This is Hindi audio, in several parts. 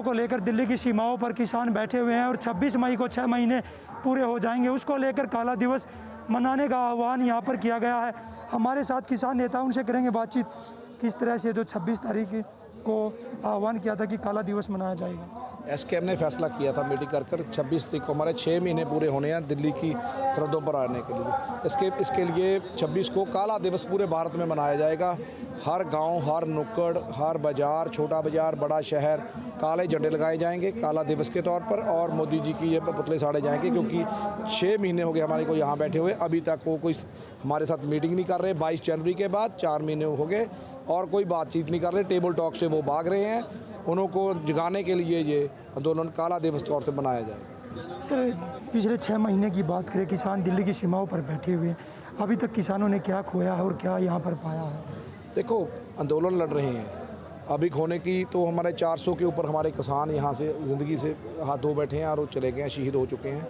को लेकर दिल्ली की सीमाओं पर किसान बैठे हुए हैं और 26 मई को 6 महीने पूरे हो जाएंगे, उसको लेकर काला दिवस मनाने का आह्वान यहाँ पर किया गया है। हमारे साथ किसान नेता, उनसे करेंगे बातचीत किस तरह से जो 26 तारीख को आह्वान किया था कि काला दिवस मनाया जाएगा। एसकेएम ने फैसला किया था मीटिंग कर 26 तारीख को हमारे 6 महीने पूरे होने हैं दिल्ली की सरहदों पर आने के लिए। इसके लिए 26 को काला दिवस पूरे भारत में मनाया जाएगा। हर गांव, हर नुक्कड़, हर बाज़ार, छोटा बाज़ार, बड़ा शहर, काले झंडे लगाए जाएंगे काला दिवस के तौर पर और मोदी जी की ये पुतले साड़े जाएंगे, क्योंकि 6 महीने हो गए हमारे को यहाँ बैठे हुए, अभी तक वो कोई हमारे साथ मीटिंग नहीं कर रहे। 22 जनवरी के बाद 4 महीने हो गए और कोई बातचीत नहीं कर रहे। टेबल टॉक से वो भाग रहे हैं। उनको जगाने के लिए ये आंदोलन काला दिवस तौर पर मनाया जाएगा। सर, पिछले 6 महीने की बात करें, किसान दिल्ली की सीमाओं पर बैठे हुए हैं, अभी तक किसानों ने क्या खोया है और क्या यहाँ पर पाया है? देखो, आंदोलन लड़ रहे हैं, अभी खोने की तो हमारे 400 के ऊपर हमारे किसान यहाँ से ज़िंदगी से हाथ धो बैठे हैं और वो चले गए हैं, शहीद हो चुके हैं।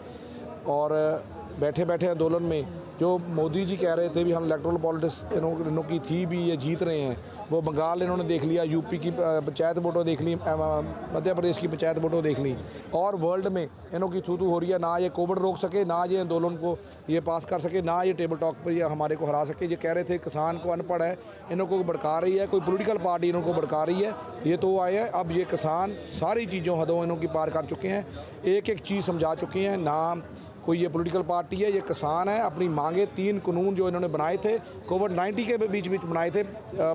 और बैठे बैठे आंदोलन में जो मोदी जी कह रहे थे भी हम इलेक्ट्रल पॉलिटिक्स इन्हों की थी भी, ये जीत रहे हैं, वो बंगाल इन्होंने देख लिया, यूपी की पंचायत वोटों देख ली, मध्य प्रदेश की पंचायत वोटों देख ली, और वर्ल्ड में इन्हों की थू हो रही है। ना ये कोविड रोक सके, ना ये आंदोलन को ये पास कर सके, ना ये टेबल टॉक पर ये हमारे को हरा सके। ये कह रहे थे किसान को अनपढ़ है, इन्हों को भड़का रही है, कोई पॉलिटिकल पार्टी इन्हों को भड़का रही है, ये तो आए हैं। अब ये किसान सारी चीज़ों हदों इन्हों की पार कर चुके हैं, एक एक चीज़ समझा चुके हैं। ना कोई ये पॉलिटिकल पार्टी है, ये किसान है। अपनी मांगे 3 कानून जो इन्होंने बनाए थे कोविड-19 के बीच बनाए थे,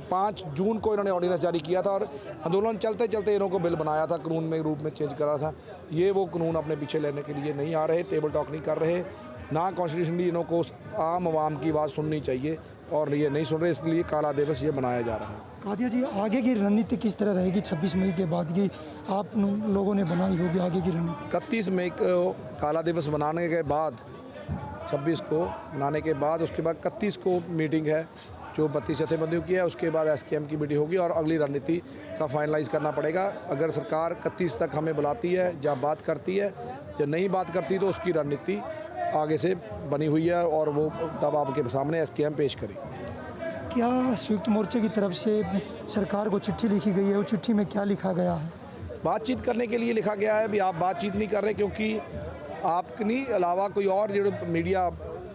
5 जून को इन्होंने ऑर्डिनेंस जारी किया था और आंदोलन चलते चलते इन्हों को बिल बनाया था, कानून में रूप में चेंज करा था। ये वो कानून अपने पीछे लेने के लिए नहीं आ रहे, टेबल टॉक नहीं कर रहे, ना कॉन्स्टिट्यूशनली इन्हों को आम आवाम की बात सुननी चाहिए और ये नहीं सुन रहे, इसलिए काला दिवस ये मनाया जा रहा है। कादिया जी, आगे की रणनीति किस तरह रहेगी? 26 मई के बाद की आप लोगों ने बनाई होगी आगे की रणनीति? 31 मई को काला दिवस मनाने के बाद, 26 को मनाने के बाद, उसके बाद 31 को मीटिंग है जो 32 जथेबंदियों की है, उसके बाद एसकेएम की मीटिंग होगी और अगली रणनीति का फाइनलाइज करना पड़ेगा। अगर सरकार 31 तक हमें बुलाती है या बात करती है, या नहीं बात करती तो उसकी रणनीति आगे से बनी हुई है और वो तब आपके सामने एसकेएम पेश करेगी। क्या संयुक्त मोर्चे की तरफ से सरकार को चिट्ठी लिखी गई है? वो चिट्ठी में क्या लिखा गया है? बातचीत करने के लिए लिखा गया है भी आप बातचीत नहीं कर रहे, क्योंकि आपके अलावा कोई और जो मीडिया,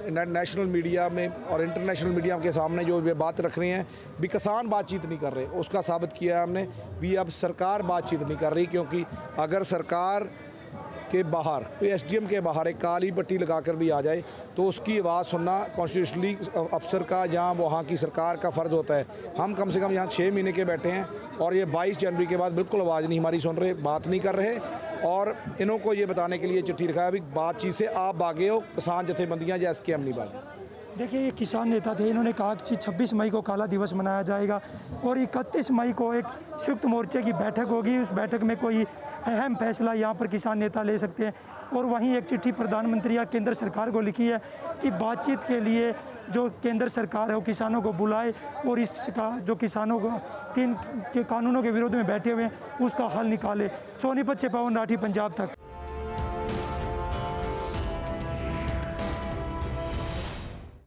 नेशनल मीडिया में और इंटरनेशनल मीडिया के सामने जो ये बात रख रहे हैं भी किसान बातचीत नहीं कर रहे, उसका साबित किया है हमने भी अब सरकार बातचीत नहीं कर रही। क्योंकि अगर सरकार के बाहर कोई एसडीएम के बाहर एक काली पट्टी लगाकर भी आ जाए तो उसकी आवाज़ सुनना कॉन्स्टिट्यूशनली अफसर का या वहाँ की सरकार का फ़र्ज़ होता है। हम कम से कम यहाँ 6 महीने के बैठे हैं और ये 22 जनवरी के बाद बिल्कुल आवाज़ नहीं हमारी सुन रहे, बात नहीं कर रहे। और इन्हों को ये बताने के लिए चिट्ठी लिखा है भी बातचीत से आप भागे हो, किसान जथेबंदियाँ या एसकेएम नहीं भागे। देखिए, ये किसान नेता थे, इन्होंने कहा कि 26 मई को काला दिवस मनाया जाएगा और 31 मई को एक संयुक्त मोर्चे की बैठक होगी। उस बैठक में कोई अहम फैसला यहाँ पर किसान नेता ले सकते हैं। और वहीं एक चिट्ठी प्रधानमंत्री या केंद्र सरकार को लिखी है कि बातचीत के लिए जो केंद्र सरकार है वो किसानों को बुलाए और इसका जो किसानों को 3 के कानूनों के विरोध में बैठे हुए हैं उसका हल निकाले। सोनीपत से पवन राठी, पंजाब तक।